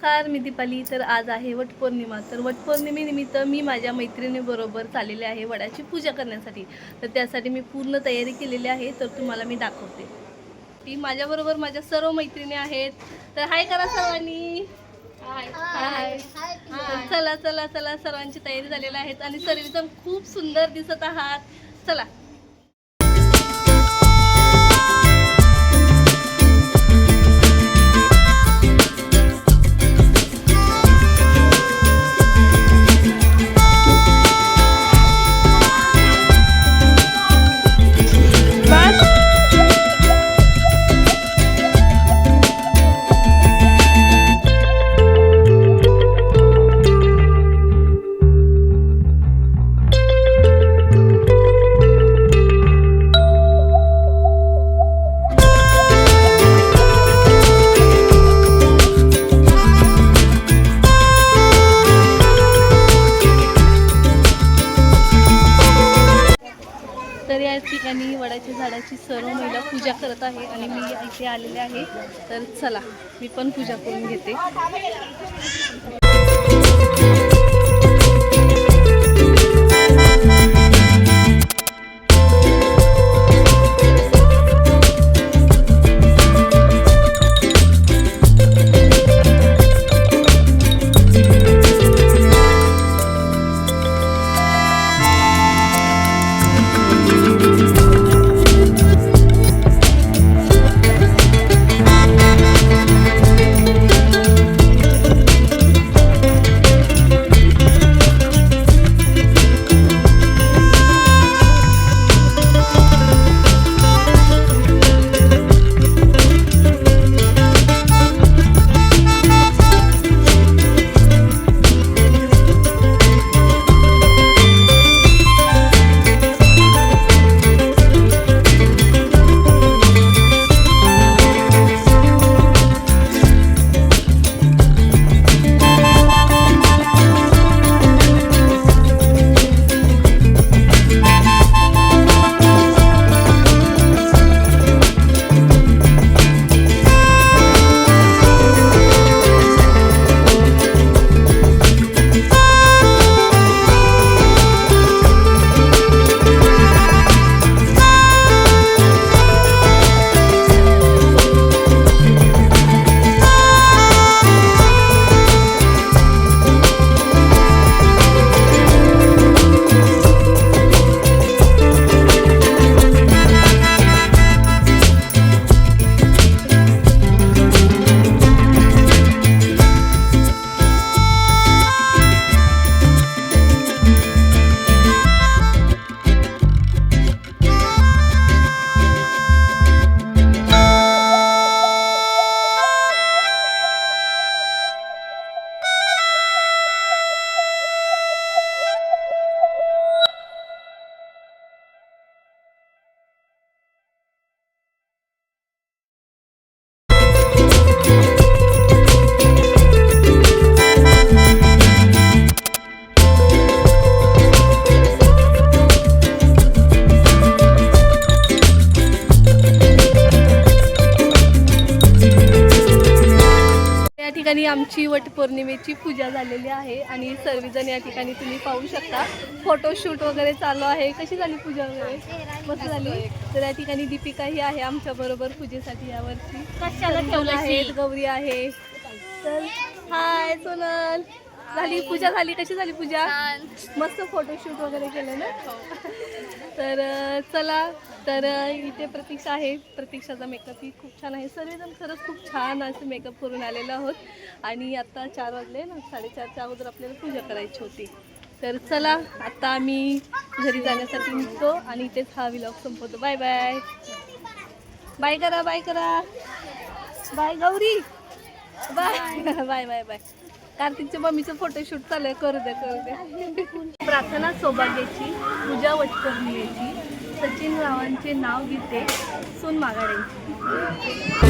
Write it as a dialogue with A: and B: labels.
A: नमस्कार, मी दीपाली. तर आज आहे वटपौर्णिमा. तर वटपौर्णिमेनिमित्त मी माझ्या मैत्रिणीबरोबर चाललेले आहे वडाची पूजा करण्यासाठी. तर त्यासाठी मी पूर्ण तयारी केलेली आहे. तर तुम्हाला मी दाखवते. ती माझ्याबरोबर माझ्या सर्व मैत्रिणी आहेत. तर हाय करा सर्वांनी. हाय हाय. चला चला चला, सर्वांची तयारी झालेली आहे आणि सर्वजण खूप सुंदर दिसत आहात. चला. तर या ठिकाणी वडाच्या झाडाची सर्व महिला पूजा करत आहे आणि मी इथे आलेले आहे. तर चला, मी पण पूजा करून घेते. ठिकाणी आमची वटपौर्णिमेची पूजा झालेली आहे आणि सर्वजण या ठिकाणी तुम्ही पाहू शकता. फोटोशूट वगैरे चालू आहे. कशी झाली पूजा वगैरे? मस्त झाली. तर या ठिकाणी दीपिका ही आहे आमच्या बरोबर पूजेसाठी यावरती. कशाला ठेवलं आहे? गौरी आहे. तर हाय सोनल. झाली पूजा? झाली. कशी झाली पूजा? मस्त फोटोशूट वगैरे केलं ना. तर चला. तर इथे प्रतीक्षा आहे. प्रतीक्षाचा मेकअप ही खूप छान आहे. सर्वजण खरंच खूप छान असं मेकअप करून आलेलो आहोत आणि आता 4 वाजले ना. 4:30च्या अगोदर आपल्याला पूजा करायची होती. तर चला, आता आम्ही घरी जाण्यासाठी निघतो आणि इथेच हा व्लॉग संपवतो. Bye bye. बाय करा. बाय करा. Bye Gauri. Bye bye bye bye. कार्तिकच्या मम्मीचं फोटोशूट चालू आहे. करू द्या. प्रार्थना सौभाग्याची पूजा वटपौर्णिमेची सचिन रावांचे नाव घेते सून मागाड्यांची.